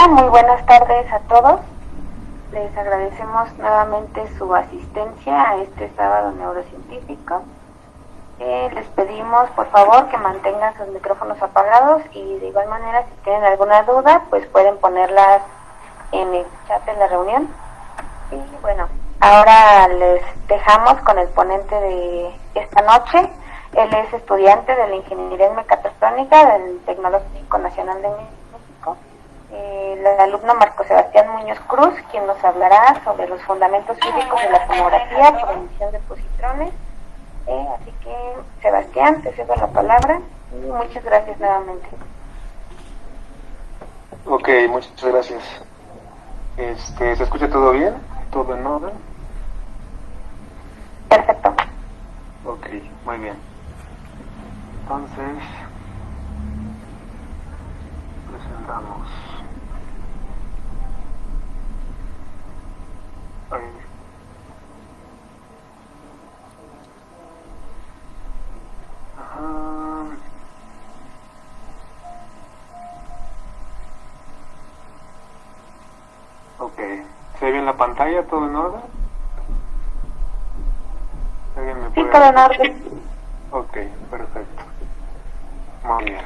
Hola, muy buenas tardes a todos. Les agradecemos nuevamente su asistencia a este sábado neurocientífico. Les pedimos por favor que mantengan sus micrófonos apagados y de igual manera si tienen alguna duda pues pueden ponerlas en el chat de la reunión. Y bueno, ahora les dejamos con el ponente de esta noche. Él es estudiante de la Ingeniería en Mecatrónica del Tecnológico Nacional de México. El alumno Marco Sebastián Muñoz Cruz, quien nos hablará sobre los fundamentos físicos de la tomografía por emisión de positrones. Así que, Sebastián, te cedo la palabra y muchas gracias nuevamente. Ok, muchas gracias. ¿Se escucha todo bien? ¿Todo en orden? Perfecto. Ok, muy bien. Entonces, presentamos. Ok, ¿se ve bien la pantalla? ¿Todo en orden? ¿Alguien me Sí, puede...? todo en orden. Ok, perfecto. Muy bien.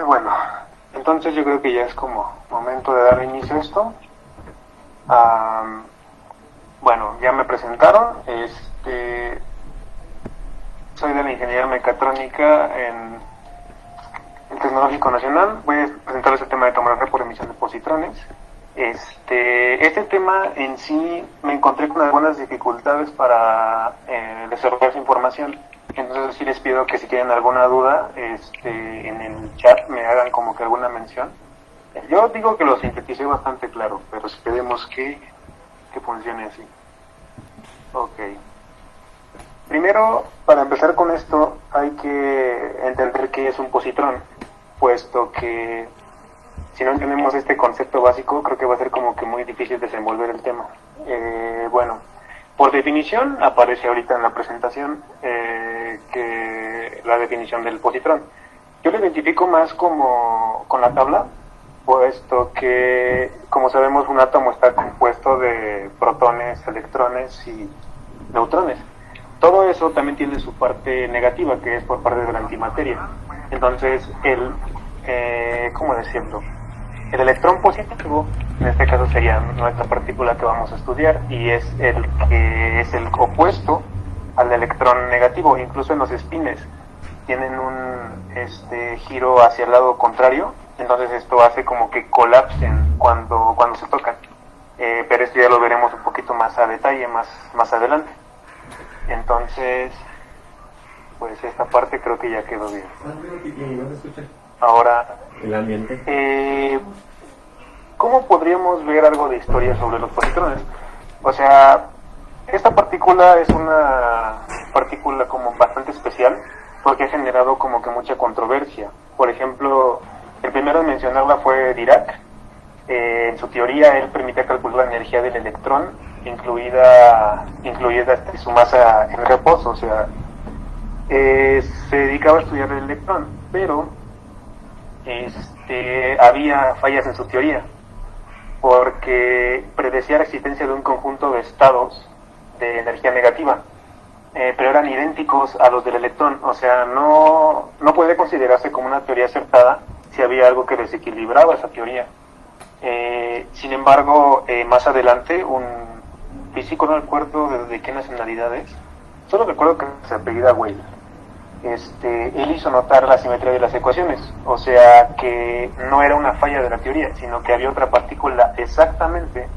Bueno, entonces yo creo que ya es como momento de dar inicio a esto. Bueno, ya me presentaron. Soy de la Ingeniería Mecatrónica en el Tecnológico Nacional. Voy a presentarles el tema de tomografía por emisión de positrones. Este tema en sí me encontré con algunas dificultades para desarrollar su información. Entonces sí les pido que si tienen alguna duda en el chat me hagan como que alguna mención. Yo digo que lo sinteticé bastante claro, pero esperemos que funcione así. Ok. Primero, para empezar con esto, hay que entender qué es un positrón, puesto que si no entendemos este concepto básico, creo que va a ser como que muy difícil desenvolver el tema. Bueno, por definición, aparece ahorita en la presentación que la definición del positrón. Yo lo identifico más como con la tabla, puesto que, como sabemos, un átomo está compuesto de protones, electrones y neutrones. Todo eso también tiene su parte negativa, que es por parte de la antimateria. Entonces, ¿cómo decirlo? El electrón positivo, en este caso sería nuestra partícula que vamos a estudiar, y es el que es el opuesto al electrón negativo. Incluso en los espines tienen un giro hacia el lado contrario, entonces esto hace como que colapsen cuando se tocan. Pero esto ya lo veremos un poquito más a detalle más adelante. Entonces, pues esta parte creo que ya quedó bien. Ahora, el ambiente. ¿Cómo podríamos ver algo de historia sobre los positrones? O sea, esta partícula es una partícula como bastante especial porque ha generado como que mucha controversia. Por ejemplo, el primero en mencionarla fue Dirac. En su teoría, él permitía calcular la energía del electrón, incluida su masa en reposo. O sea, se dedicaba a estudiar el electrón, pero había fallas en su teoría, porque predecía la existencia de un conjunto de estados de energía negativa, pero eran idénticos a los del electrón. O sea, no puede considerarse como una teoría acertada si había algo que desequilibraba esa teoría. Sin embargo, más adelante, un físico, no recuerdo de qué nacionalidad es, solo recuerdo que se apellida Weyl. Él hizo notar la simetría de las ecuaciones, o sea que no era una falla de la teoría, sino que había otra partícula exactamente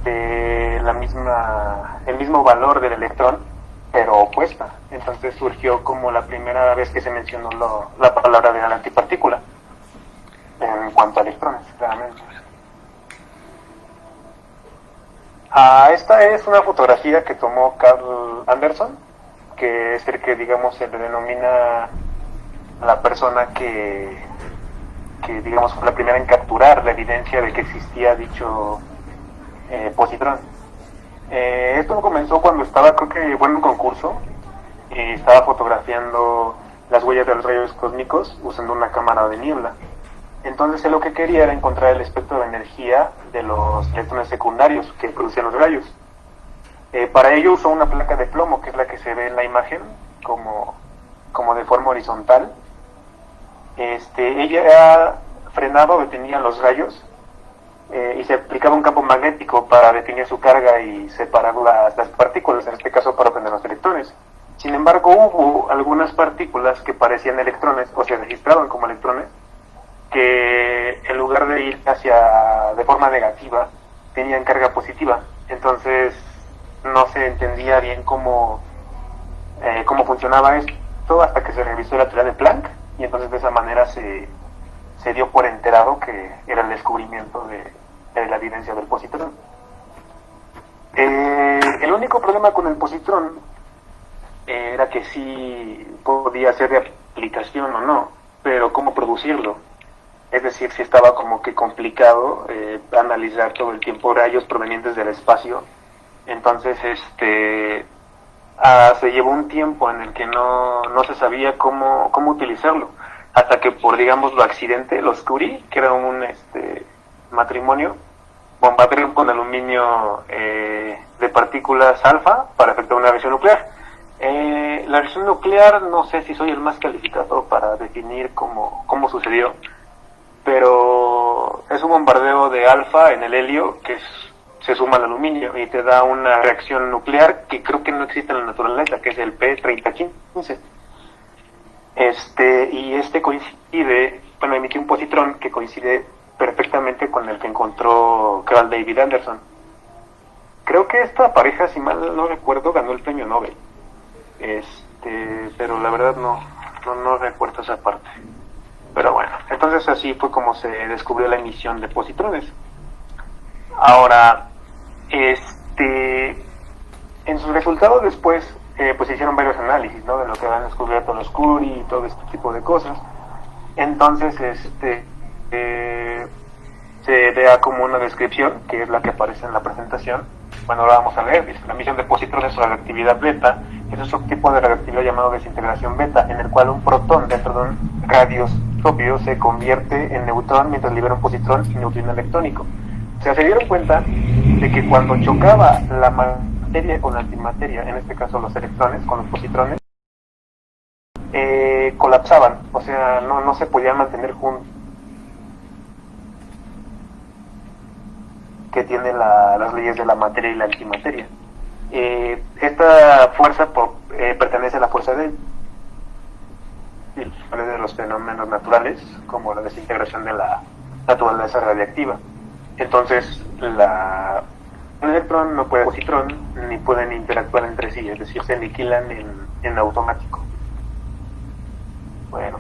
de el mismo valor del electrón, pero opuesta. Entonces surgió como la primera vez que se mencionó la palabra de la antipartícula en cuanto a electrones, claramente. Esta es una fotografía que tomó Carl Anderson, que es el que, digamos, se le denomina la persona que digamos fue la primera en capturar la evidencia de que existía dicho positrón. Esto comenzó cuando estaba, creo que fue en un concurso, y estaba fotografiando las huellas de los rayos cósmicos usando una cámara de niebla. Entonces él lo que quería era encontrar el espectro de energía de los electrones secundarios que producían los rayos. Para ello usó una placa de plomo, que es la que se ve en la imagen, como de forma horizontal. Ella frenaba o detenía los rayos y se aplicaba un campo magnético para detener su carga y separar las partículas, en este caso para obtener los electrones. Sin embargo, hubo algunas partículas que parecían electrones o se registraban como electrones, que en lugar de ir de forma negativa, tenían carga positiva. Entonces no se entendía bien cómo funcionaba esto hasta que se revisó la teoría de Planck, y entonces de esa manera se dio por enterado que era el descubrimiento de la evidencia del positrón. El único problema con el positrón era que sí podía ser de aplicación o no, pero cómo producirlo. Es decir, sí estaba como que complicado analizar todo el tiempo rayos provenientes del espacio. Entonces se llevó un tiempo en el que no se sabía cómo utilizarlo, hasta que por, digamos, lo accidente, los Curie, que era un matrimonio, bombardearon con aluminio de partículas alfa para efectuar una reacción nuclear. La reacción nuclear, no sé si soy el más calificado para definir cómo sucedió, pero es un bombardeo de alfa en el helio que se suma al aluminio y te da una reacción nuclear que creo que no existe en la naturaleza, que es el P3015. Y coincide, emitió un positrón que coincide perfectamente con el que encontró Carl David Anderson. Creo que esta pareja, si mal no recuerdo, ganó el premio Nobel. Pero la verdad no recuerdo esa parte. Pero bueno, entonces así fue como se descubrió la emisión de positrones. Ahora, en sus resultados después, pues se hicieron varios análisis, ¿no? De lo que habían descubierto los Curie y todo este tipo de cosas. Entonces, se vea como una descripción, que es la que aparece en la presentación. Bueno, ahora vamos a leer. Dice: la emisión de positrones o radioactividad beta es un subtipo de radioactividad llamado desintegración beta, en el cual un protón dentro de un radioscopio se convierte en neutrón mientras libera un positrón y neutrino electrónico. O sea, se dieron cuenta de que cuando chocaba la materia con la antimateria, en este caso los electrones con los positrones, colapsaban, o sea, no se podían mantener juntos, que tiene las leyes de la materia y la antimateria. Esta fuerza pertenece a la fuerza de los fenómenos naturales, como la desintegración de la naturaleza radiactiva. Entonces, un electrón no puede positrón ni pueden interactuar entre sí, es decir, se aniquilan en automático. Bueno.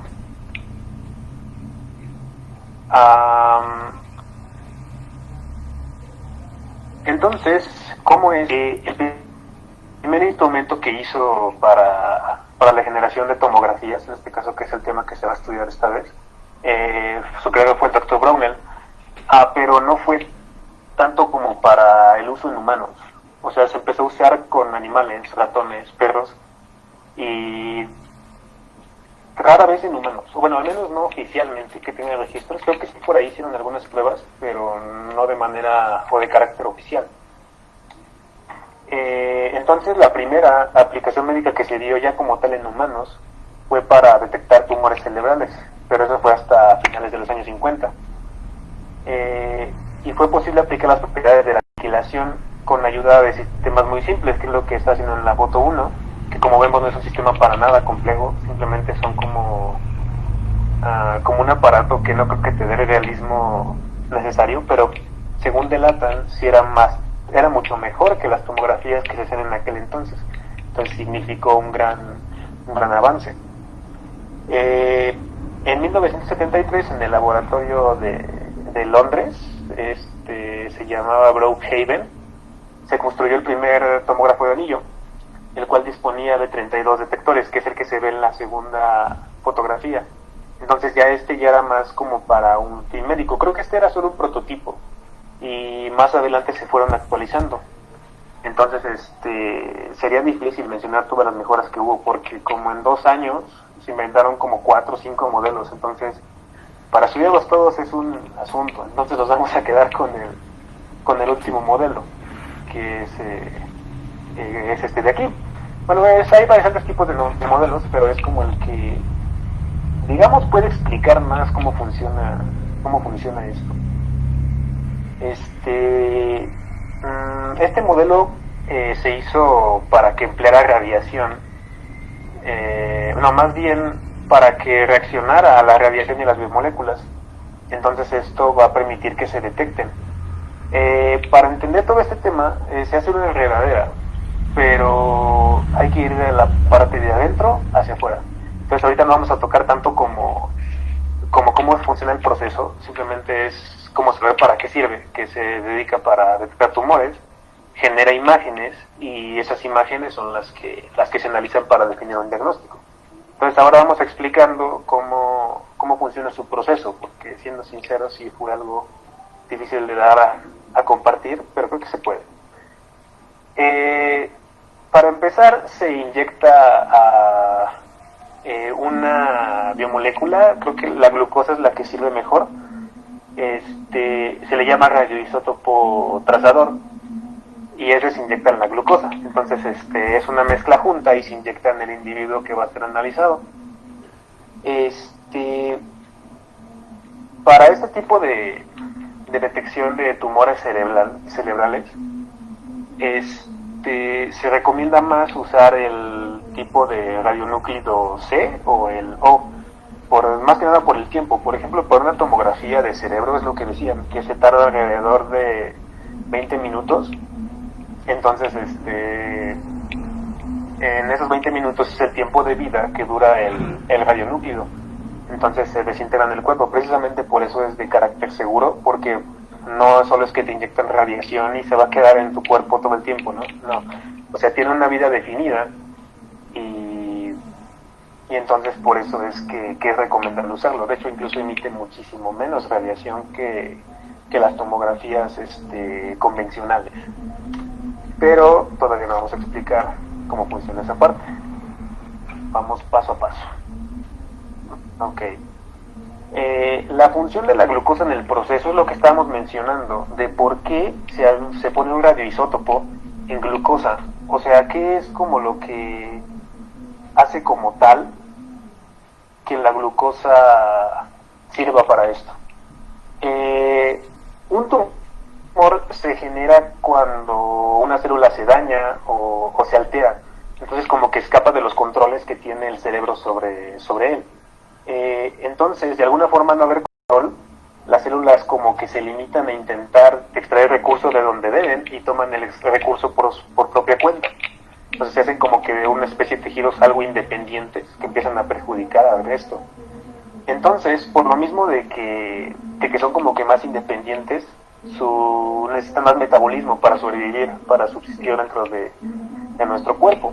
Entonces, ¿cómo es el primer instrumento que hizo para la generación de tomografías, en este caso, que es el tema que se va a estudiar esta vez? Su creador fue el Dr. Brownell, pero no fue tanto como para el uso en humanos. O sea, se empezó a usar con animales, ratones, perros, y rara vez en humanos, o bueno, al menos no oficialmente que tenga registros. Creo que sí por ahí hicieron algunas pruebas, pero no de manera o de carácter oficial. Entonces la primera aplicación médica que se dio ya como tal en humanos fue para detectar tumores cerebrales, pero eso fue hasta finales de los años 50. Y fue posible aplicar las propiedades de la aniquilación con ayuda de sistemas muy simples, que es lo que está haciendo en la foto 1, que como vemos no es un sistema para nada complejo, simplemente son como un aparato que no creo que te dé el realismo necesario, pero según delatan sí era mucho mejor que las tomografías que se hacían en aquel entonces. Entonces significó un gran avance. En 1973, en el laboratorio de Londres, se llamaba Brookhaven, se construyó el primer tomógrafo de anillo, el cual disponía de 32 detectores, que es el que se ve en la segunda fotografía. Entonces ya ya era más como para un fin médico. Creo que era solo un prototipo, y más adelante se fueron actualizando. Entonces sería difícil mencionar todas las mejoras que hubo, porque como en 2 años se inventaron como 4 o 5 modelos. Entonces para estudiarlos todos es un asunto. Entonces nos vamos a quedar con el último modelo, que es este de aquí. Bueno, hay varios tipos de modelos, pero es como el que, digamos, puede explicar más cómo funciona esto. Este modelo se hizo para que empleara radiación, más bien para que reaccionara a la radiación y las biomoléculas. Entonces esto va a permitir que se detecten. Para entender todo este tema se hace una enredadera, pero hay que ir de la parte de adentro hacia afuera. Entonces ahorita no vamos a tocar tanto como cómo funciona el proceso, simplemente es cómo se ve, para qué sirve, que se dedica para detectar tumores, genera imágenes y esas imágenes son las que se analizan para definir un diagnóstico. Entonces ahora vamos explicando cómo funciona su proceso, porque siendo sincero sí fue algo difícil de dar a compartir, pero creo que se puede. Para empezar se inyecta una biomolécula, creo que la glucosa es la que sirve mejor. Se le llama radioisótopo trazador y ese se inyecta en la glucosa. Entonces es una mezcla junta y se inyecta en el individuo que va a ser analizado. Para este tipo de detección de tumores cerebrales se recomienda más usar el tipo de radionúclido C o el O, más que nada por el tiempo. Por ejemplo, por una tomografía de cerebro es lo que decían, que se tarda alrededor de 20 minutos. Entonces, en esos 20 minutos es el tiempo de vida que dura el radionúclido. Entonces se desintegra en el cuerpo. Precisamente por eso es de carácter seguro, porque no solo es que te inyectan radiación y se va a quedar en tu cuerpo todo el tiempo, ¿no? O sea, tiene una vida definida y entonces por eso es que es recomendable usarlo. De hecho, incluso emite muchísimo menos radiación que las tomografías convencionales. Pero todavía no vamos a explicar cómo funciona esa parte. Vamos paso a paso. Ok. La función de la glucosa en el proceso es lo que estábamos mencionando, de por qué se pone un radioisótopo en glucosa. O sea, ¿qué es como lo que hace como tal que la glucosa sirva para esto? Un tumor se genera cuando una célula se daña o se altera. Entonces como que escapa de los controles que tiene el cerebro sobre él. Entonces, de alguna forma no haber control, las células como que se limitan a intentar extraer recursos de donde deben y toman el recurso por propia cuenta. Entonces se hacen como que de una especie de tejidos algo independientes que empiezan a perjudicar al resto. Entonces, por lo mismo de que son como que más independientes, necesitan más metabolismo para sobrevivir, para subsistir dentro de nuestro cuerpo.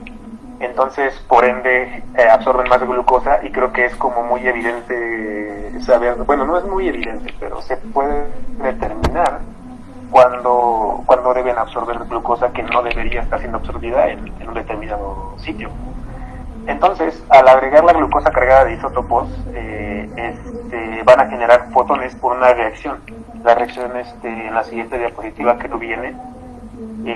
Entonces, por ende, absorben más glucosa y creo que es como muy evidente saber, bueno, no es muy evidente, pero se puede determinar cuando deben absorber glucosa que no debería estar siendo absorbida en un determinado sitio. Entonces, al agregar la glucosa cargada de isótopos, van a generar fotones por una reacción. La reacción en la siguiente diapositiva que no viene, y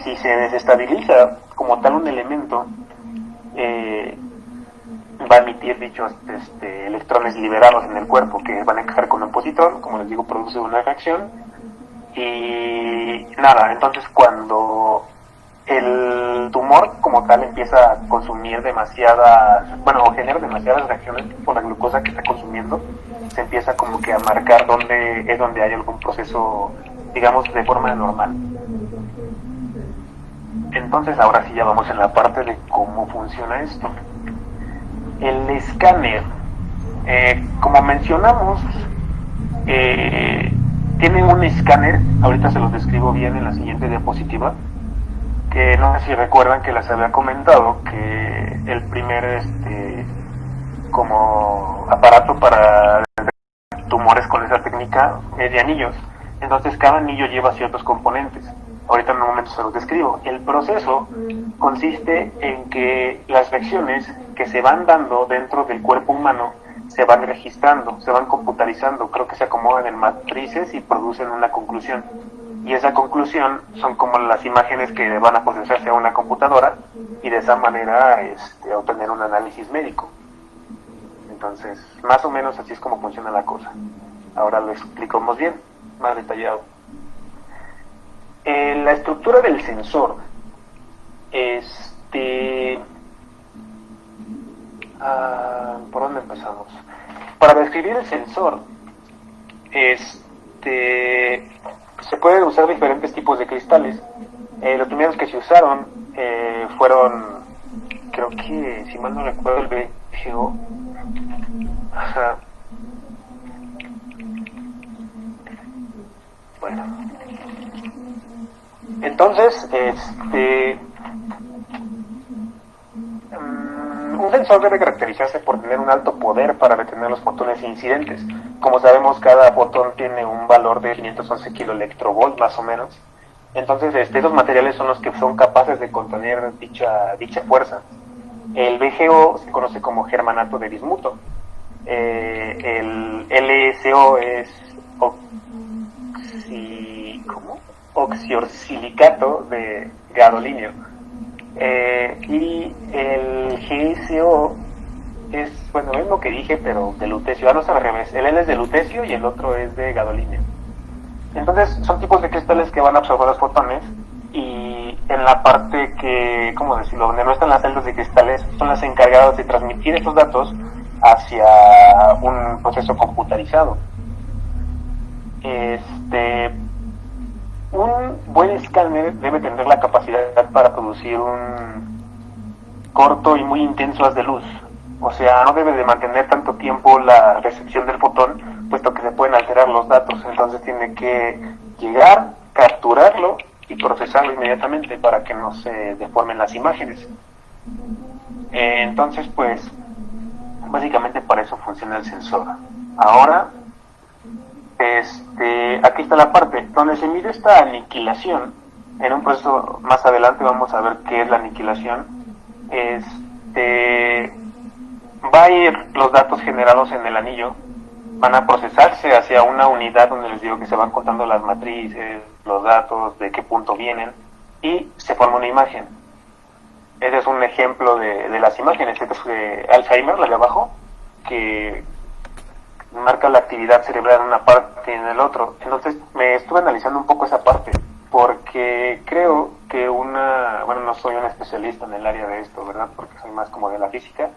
si se desestabiliza como tal un elemento, va a emitir dichos electrones liberados en el cuerpo que van a encajar con un positrón, como les digo, produce una reacción y nada. Entonces cuando el tumor como tal empieza a consumir o genera demasiadas reacciones por la glucosa que está consumiendo, se empieza como que a marcar donde hay algún proceso, digamos, de forma normal. Entonces ahora sí ya vamos en la parte de cómo funciona esto. El escáner, como mencionamos, tiene un escáner, ahorita se los describo bien en la siguiente diapositiva, que no sé si recuerdan que les había comentado que el primer como aparato para tumores con esa técnica es de anillos. Entonces cada anillo lleva ciertos componentes. Ahorita en un momento se los describo. El proceso consiste en que las reacciones que se van dando dentro del cuerpo humano se van registrando, se van computarizando, creo que se acomodan en matrices y producen una conclusión. Y esa conclusión son como las imágenes que van a procesarse a una computadora y de esa manera obtener un análisis médico. Entonces, más o menos así es como funciona la cosa. Ahora lo explicamos bien, más detallado. La estructura del sensor, ¿por dónde empezamos? Para describir el sensor, se pueden usar diferentes tipos de cristales. Los primeros que se usaron fueron, creo que, si mal no recuerdo, el BGO. Ajá. Bueno. Entonces, un sensor debe caracterizarse por tener un alto poder para detener los fotones incidentes. Como sabemos, cada fotón tiene un valor de 511 kiloelectrovolts más o menos. Entonces, esos materiales son los que son capaces de contener dicha fuerza. El BGO se conoce como germanato de bismuto. El LSO es oxiosilicato de gadolinio. Y el GSO es lo mismo que dije, pero de lutecio. No es al revés. El L es de lutecio y el otro es de gadolinio. Entonces, son tipos de cristales que van a absorber los fotones, y en la parte que, donde no están las celdas de cristales, son las encargadas de transmitir estos datos hacia un proceso computarizado. Un buen escáner debe tener la capacidad para producir un corto y muy intenso haz de luz. O sea, no debe de mantener tanto tiempo la recepción del fotón, puesto que se pueden alterar los datos. Entonces tiene que llegar, capturarlo y procesarlo inmediatamente para que no se deformen las imágenes. Entonces, pues, básicamente para eso funciona el sensor. Ahora, aquí está la parte donde se mide esta aniquilación. En un proceso más adelante vamos a ver qué es la aniquilación. Va a ir los datos generados en el anillo, van a procesarse hacia una unidad donde les digo que se van contando las matrices, los datos, de qué punto vienen, y se forma una imagen. Ese es un ejemplo de las imágenes. Este es de Alzheimer, la de abajo, que marca la actividad cerebral en una parte y en el otro. Entonces me estuve analizando un poco esa parte, porque creo que no soy un especialista en el área de esto, ¿verdad? Porque soy más como de la física,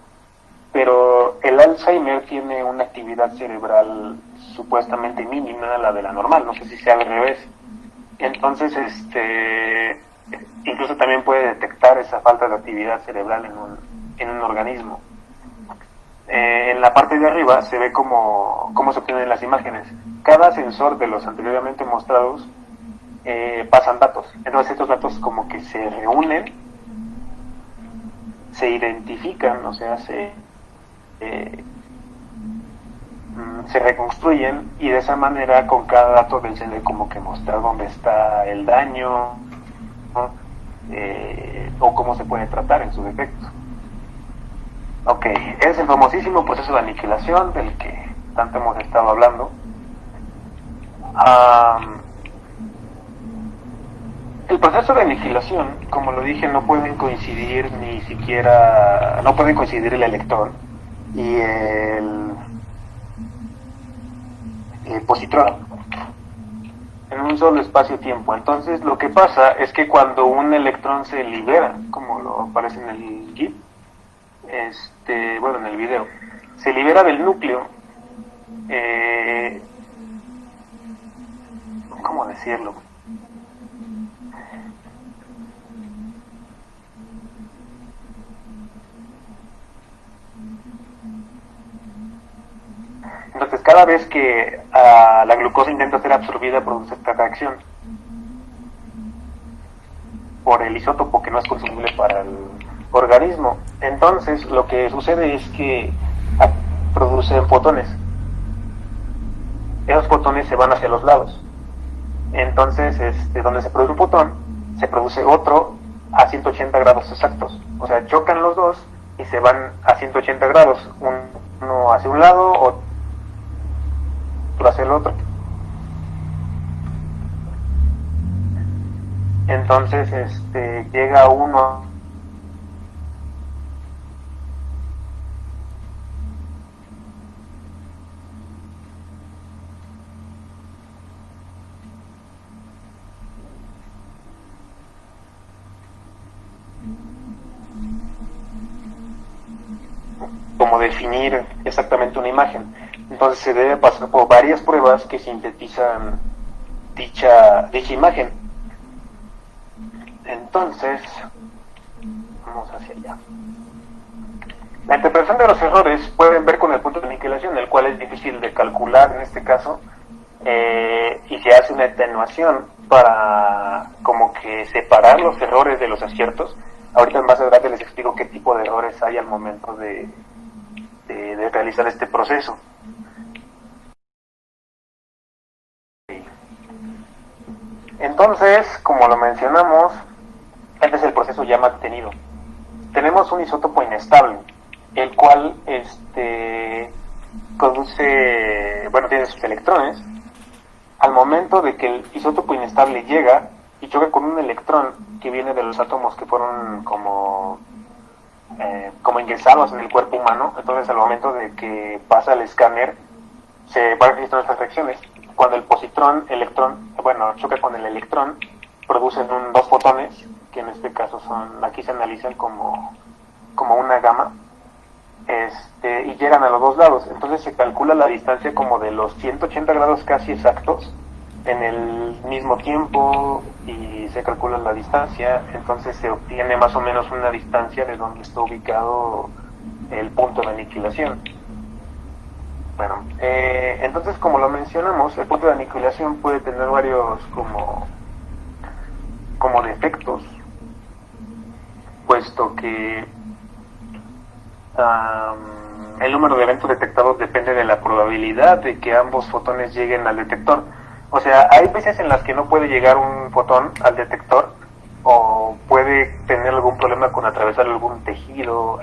pero el Alzheimer tiene una actividad cerebral supuestamente mínima, la de la normal, no sé si sea al revés. Entonces, incluso también puede detectar esa falta de actividad cerebral en un organismo. En la parte de arriba se ve cómo se obtienen las imágenes. Cada sensor de los anteriormente mostrados pasan datos. Entonces estos datos como que se reúnen, se identifican, o sea, se reconstruyen, y de esa manera con cada dato del sensor como que mostrar dónde está el daño, ¿no? O cómo se puede tratar en su defecto. Ok, es el famosísimo proceso de aniquilación del que tanto hemos estado hablando. El proceso de aniquilación, como lo dije, no pueden coincidir el electrón y el positrón en un solo espacio-tiempo. Entonces lo que pasa es que cuando un electrón se libera, como lo aparece en el GIF, en el video, se libera del núcleo, ¿cómo decirlo? Entonces, cada vez que la glucosa intenta ser absorbida, produce esta reacción por el isótopo que no es consumible para el organismo. Entonces, lo que sucede es que producen fotones. Esos fotones se van hacia los lados. Entonces, donde se produce un fotón, se produce otro a 180 grados exactos. O sea, chocan los dos y se van a 180 grados. uno hacia un lado, otro hacia el otro. Entonces llega uno como definir exactamente una imagen. Entonces se debe pasar por varias pruebas que sintetizan dicha imagen. Entonces, vamos hacia allá. La interpretación de los errores pueden ver con el punto de aniquilación, el cual es difícil de calcular en este caso, y se hace una atenuación para como que separar los errores de los aciertos. Ahorita más adelante les explico qué tipo de errores hay al momento de realizar este proceso. Entonces, como lo mencionamos, este es el proceso ya mantenido. Tenemos un isótopo inestable, el cual produce, tiene sus electrones. Al momento de que el isótopo inestable llega y choca con un electrón que viene de los átomos que fueron como ingresados en el cuerpo humano, entonces al momento de que pasa el escáner se van a registrar estas reacciones. Cuando el positrón, choca con el electrón, producen dos fotones, que en este caso aquí se analizan como una gamma, y llegan a los dos lados. Entonces se calcula la distancia como de los 180 grados casi exactos en el mismo tiempo, y se calcula la distancia. Entonces se obtiene más o menos una distancia de donde está ubicado el punto de aniquilación. Entonces, como lo mencionamos, el punto de aniquilación puede tener varios como defectos, puesto que el número de eventos detectados depende de la probabilidad de que ambos fotones lleguen al detector. O sea, hay veces en las que no puede llegar un fotón al detector, o puede tener algún problema con atravesar algún tejido.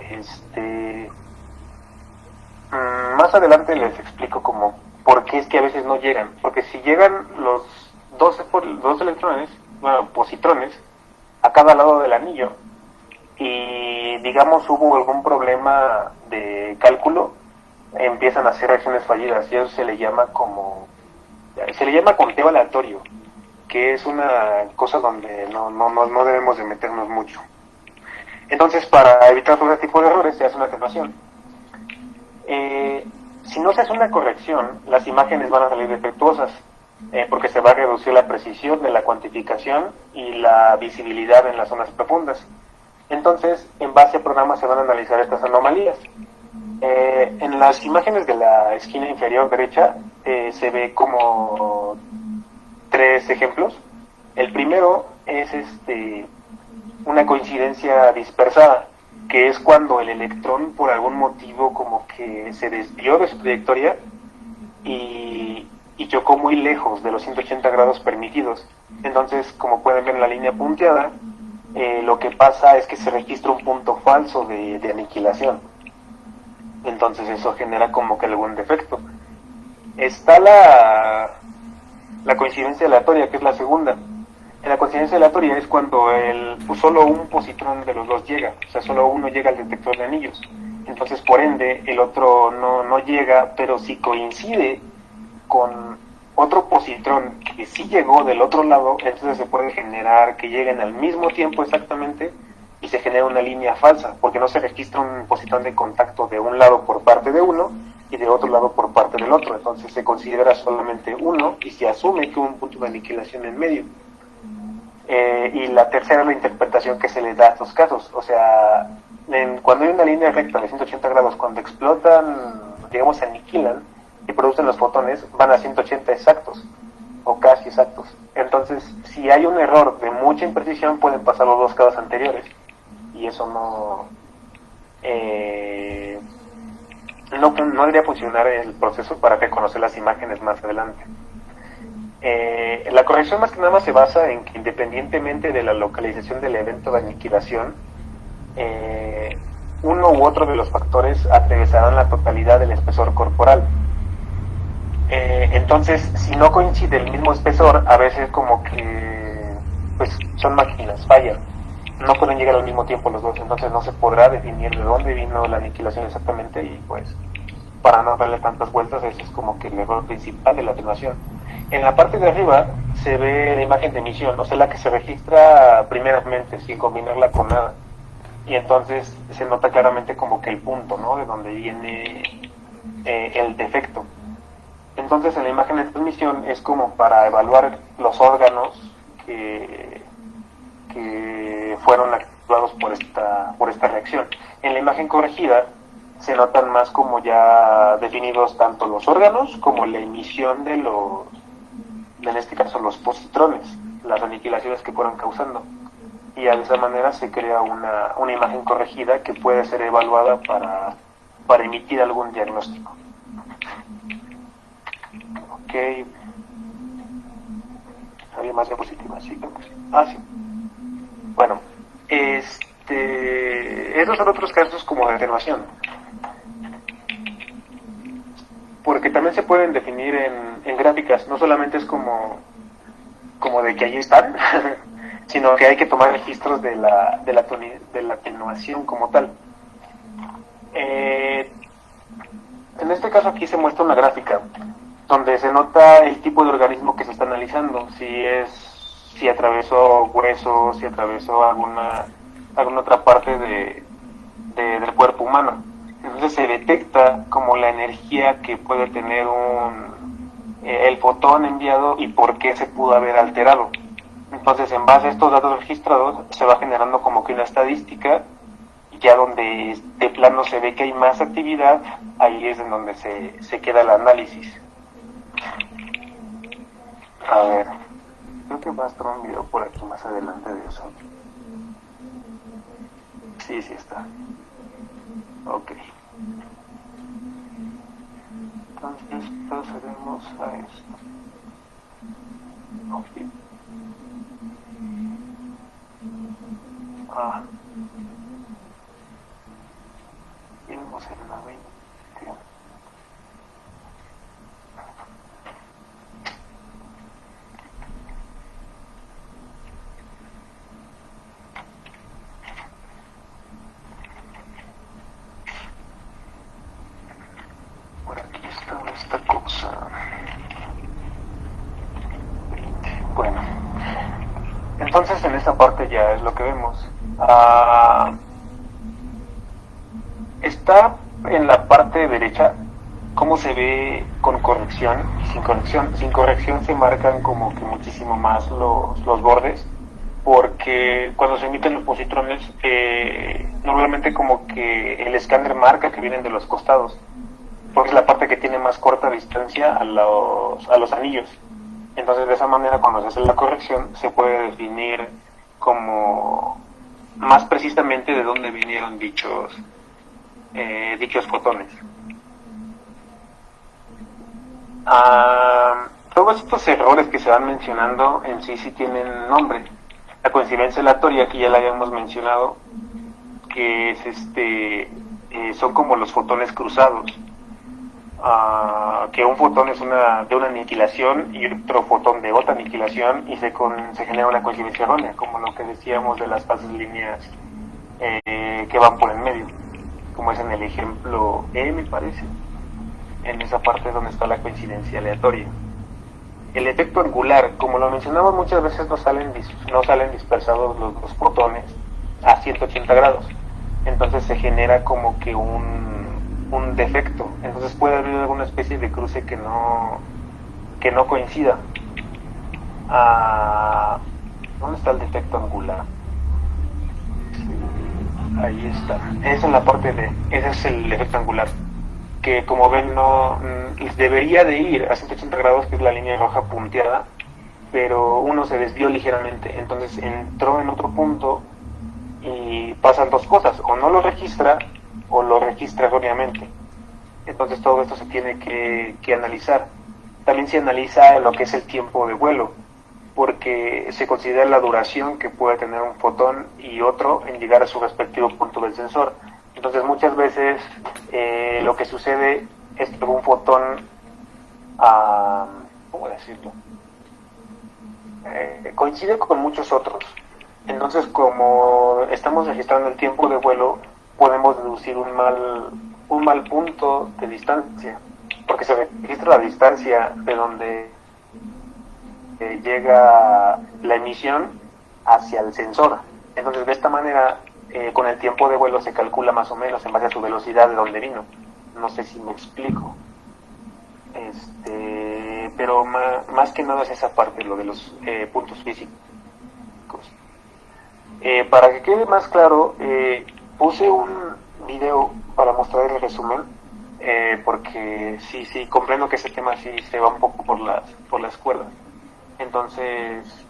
Más adelante les explico por qué es que a veces no llegan. Porque si llegan los dos electrones, positrones, a cada lado del anillo, y digamos hubo algún problema de cálculo, empiezan a hacer reacciones fallidas, y eso se le llama conteo aleatorio, que es una cosa donde no debemos de meternos mucho. Entonces, para evitar todo ese tipo de errores se hace una atenuación. Si no se hace una corrección, las imágenes van a salir defectuosas, porque se va a reducir la precisión de la cuantificación y la visibilidad en las zonas profundas. Entonces, en base a programas se van a analizar estas anomalías. En las imágenes de la esquina inferior derecha se ve como 3 ejemplos. El primero es una coincidencia dispersada, que es cuando el electrón por algún motivo como que se desvió de su trayectoria y chocó muy lejos de los 180 grados permitidos. Entonces, como pueden ver en la línea punteada, lo que pasa es que se registra un punto falso de aniquilación. Entonces eso genera como que algún defecto. Está la coincidencia aleatoria, que es la segunda. En la coincidencia aleatoria es cuando solo un positrón de los dos llega, o sea, solo uno llega al detector de anillos. Entonces, por ende, el otro no llega, pero si coincide con otro positrón que sí llegó del otro lado, entonces se puede generar que lleguen al mismo tiempo exactamente, y se genera una línea falsa, porque no se registra un positrón de contacto de un lado por parte de uno y de otro lado por parte del otro. Entonces se considera solamente uno y se asume que hubo un punto de aniquilación en medio. Y la tercera es la interpretación que se le da a estos casos. O sea, cuando hay una línea recta de 180 grados, cuando explotan, digamos, se aniquilan y producen los fotones, van a 180 exactos o casi exactos. Entonces, si hay un error de mucha imprecisión, pueden pasar los dos casos anteriores, y eso no debería funcionar el proceso para reconocer las imágenes más adelante. La corrección más que nada se basa en que, independientemente de la localización del evento de aniquilación, uno u otro de los factores atravesarán la totalidad del espesor corporal. Entonces, si no coincide el mismo espesor, a veces como que pues son máquinas, fallan. No pueden llegar al mismo tiempo los dos, entonces no se podrá definir de dónde vino la aniquilación exactamente y pues para no darle tantas vueltas, ese es como que el error principal de la atenuación. En la parte de arriba se ve la imagen de emisión, o sea, la que se registra primeramente, sin combinarla con nada. Y entonces se nota claramente como que el punto, ¿no? De donde viene el defecto. Entonces en la imagen de transmisión es como para evaluar los órganos que fueron activados por esta reacción. En la imagen corregida se notan más como ya definidos tanto los órganos como la emisión de los, en este caso los positrones, las aniquilaciones que fueron causando. Y de esa manera se crea una imagen corregida que puede ser evaluada para emitir algún diagnóstico. Ok. ¿Había más diapositivas? Sí, creo que sí. Sí. Bueno, esos son otros casos como de atenuación. Porque también se pueden definir en gráficas, no solamente es como de que allí están, sino que hay que tomar registros de la atenuación como tal. En este caso aquí se muestra una gráfica donde se nota el tipo de organismo que se está analizando, si atravesó huesos, si atravesó alguna otra parte del cuerpo humano. Entonces se detecta como la energía que puede tener el fotón enviado y por qué se pudo haber alterado. Entonces, en base a estos datos registrados, se va generando como que una estadística, ya donde de plano se ve que hay más actividad, ahí es en donde se queda el análisis. A ver, creo que va a estar un video por aquí más adelante de eso. Sí está. Ok. Entonces procedemos a esto. Ok. Vamos en la 20. Por aquí está esta cosa. Bueno, entonces en esta parte ya es lo que vemos. Está en la parte derecha cómo se ve con corrección y sin corrección. Sin corrección se marcan como que muchísimo más los bordes, porque cuando se emiten los positrones, normalmente como que el escáner marca que vienen de los costados, porque es la parte que tiene más corta distancia a los anillos. Entonces de esa manera cuando se hace la corrección se puede definir como más precisamente de dónde vinieron dichos fotones. Todos estos errores que se van mencionando en sí tienen nombre. La coincidencia aleatoria, que ya la habíamos mencionado, que es son como los fotones cruzados. Que un fotón es de una aniquilación y otro fotón de otra aniquilación, y se genera una coincidencia errónea, como lo que decíamos de las falsas líneas que van por el medio, como es en el ejemplo me parece, en esa parte donde está la coincidencia aleatoria. El efecto angular, como lo mencionamos muchas veces, no salen dispersados los fotones a 180 grados, entonces se genera como que un defecto, entonces puede haber alguna especie de cruce que no coincida. ¿Dónde está el defecto angular? Ahí está, ese es el efecto angular, que como ven no debería de ir a 180 grados, que es la línea roja punteada, pero uno se desvió ligeramente, entonces entró en otro punto y pasan dos cosas: o no lo registra o lo registra erróneamente. Entonces todo esto se tiene que analizar. También se analiza lo que es el tiempo de vuelo, porque se considera la duración que puede tener un fotón y otro en llegar a su respectivo punto del sensor. Entonces muchas veces lo que sucede es que un fotón, ¿cómo decirlo? Coincide con muchos otros. Entonces, como estamos registrando el tiempo de vuelo, podemos deducir un mal punto de distancia, porque se registra la distancia de donde llega la emisión hacia el sensor. Entonces, de esta manera, con el tiempo de vuelo se calcula más o menos en base a su velocidad de donde vino. No sé si me explico. Pero más que nada es esa parte, lo de los puntos físicos. Para que quede más claro, puse un video para mostrar el resumen, porque sí, comprendo que ese tema sí se va un poco por las cuerdas. Entonces,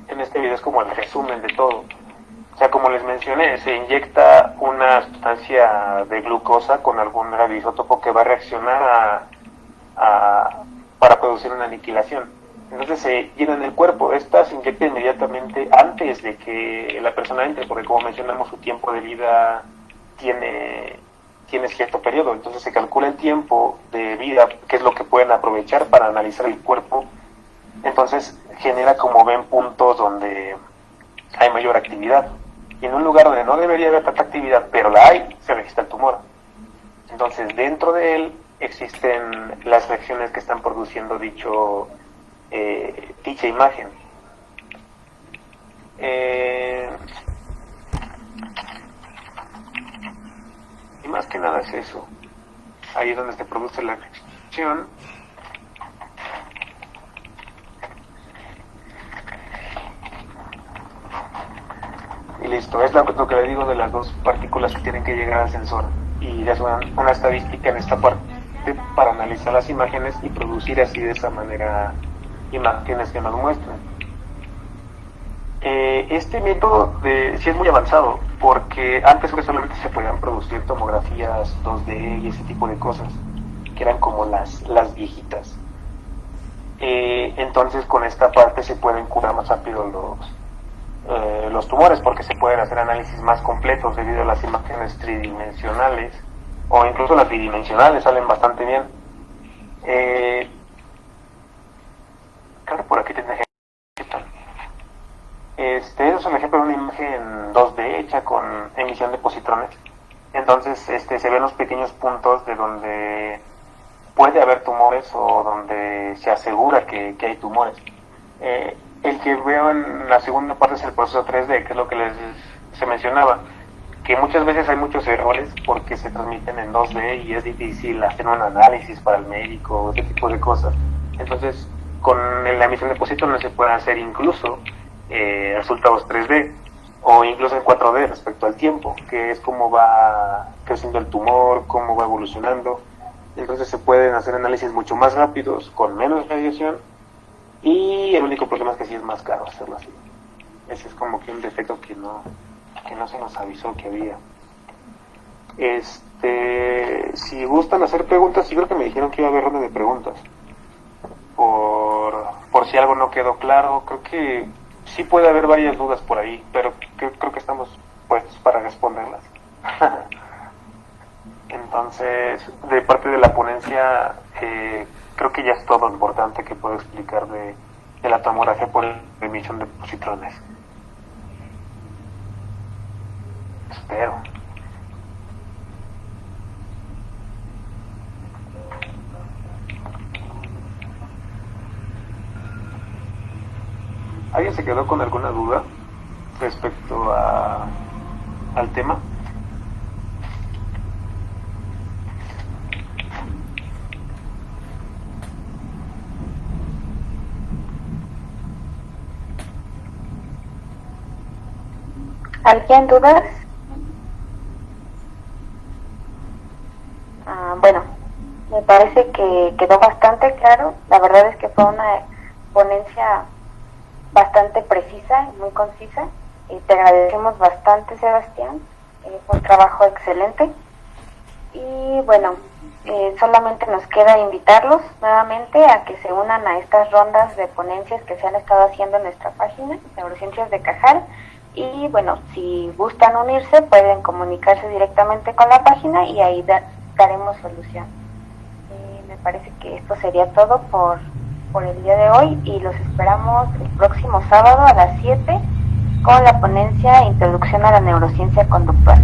en este video es como el resumen de todo. O sea, como les mencioné, se inyecta una sustancia de glucosa con algún radioisótopo que va a reaccionar para producir una aniquilación. Entonces se llena en el cuerpo. Esta se inyecta inmediatamente antes de que la persona entre, porque como mencionamos, su tiempo de vida tiene cierto periodo. Entonces se calcula el tiempo de vida, que es lo que pueden aprovechar para analizar el cuerpo. Entonces genera, como ven, puntos donde hay mayor actividad. Y en un lugar donde no debería haber tanta actividad, pero la hay, se registra el tumor. Entonces dentro de él existen las reacciones que están produciendo dicha imagen. Y más que nada es eso. Ahí es donde se produce la reacción. Y listo, es lo que le digo de las dos partículas que tienen que llegar al sensor. Y es una estadística en esta parte para analizar las imágenes y producir así de esa manera imágenes que nos muestran. Este método sí es muy avanzado, porque antes solamente se podían producir tomografías 2D y ese tipo de cosas, que eran como las viejitas. Entonces con esta parte se pueden curar más rápido los tumores, porque se pueden hacer análisis más completos debido a las imágenes tridimensionales, o incluso las bidimensionales salen bastante bien. Claro, por aquí tendré es un ejemplo de una imagen 2D hecha con emisión de positrones. Entonces se ven los pequeños puntos de donde puede haber tumores o donde se asegura que hay tumores. El que veo en la segunda parte es el proceso 3D, que es lo que se mencionaba, que muchas veces hay muchos errores porque se transmiten en 2D y es difícil hacer un análisis para el médico, ese tipo de cosas. Entonces, con la emisión de positrones se pueden hacer incluso resultados 3D o incluso en 4D respecto al tiempo, que es cómo va creciendo el tumor, cómo va evolucionando. Entonces se pueden hacer análisis mucho más rápidos, con menos radiación, y el único problema es que sí es más caro hacerlo así. Ese es como que un defecto que no se nos avisó que había. Si gustan hacer preguntas, sí creo que me dijeron que iba a haber ronda de preguntas. Por si algo no quedó claro, creo que sí puede haber varias dudas por ahí, pero creo que estamos puestos para responderlas. Entonces, de parte de la ponencia, creo que ya es todo lo importante que puedo explicar de la tomografía por emisión de positrones. Espero. ¿Alguien se quedó con alguna duda respecto al tema? ¿Alguien dudas? Bueno, me parece que quedó bastante claro. La verdad es que fue una ponencia bastante precisa y muy concisa. Te agradecemos bastante, Sebastián. Fue un trabajo excelente. Y bueno, solamente nos queda invitarlos nuevamente a que se unan a estas rondas de ponencias que se han estado haciendo en nuestra página, Neurociencias de Cajal, Y bueno, si gustan unirse, pueden comunicarse directamente con la página y ahí daremos solución. Me parece que esto sería todo por el día de hoy y los esperamos el próximo sábado a las 7 con la ponencia Introducción a la Neurociencia Conductual.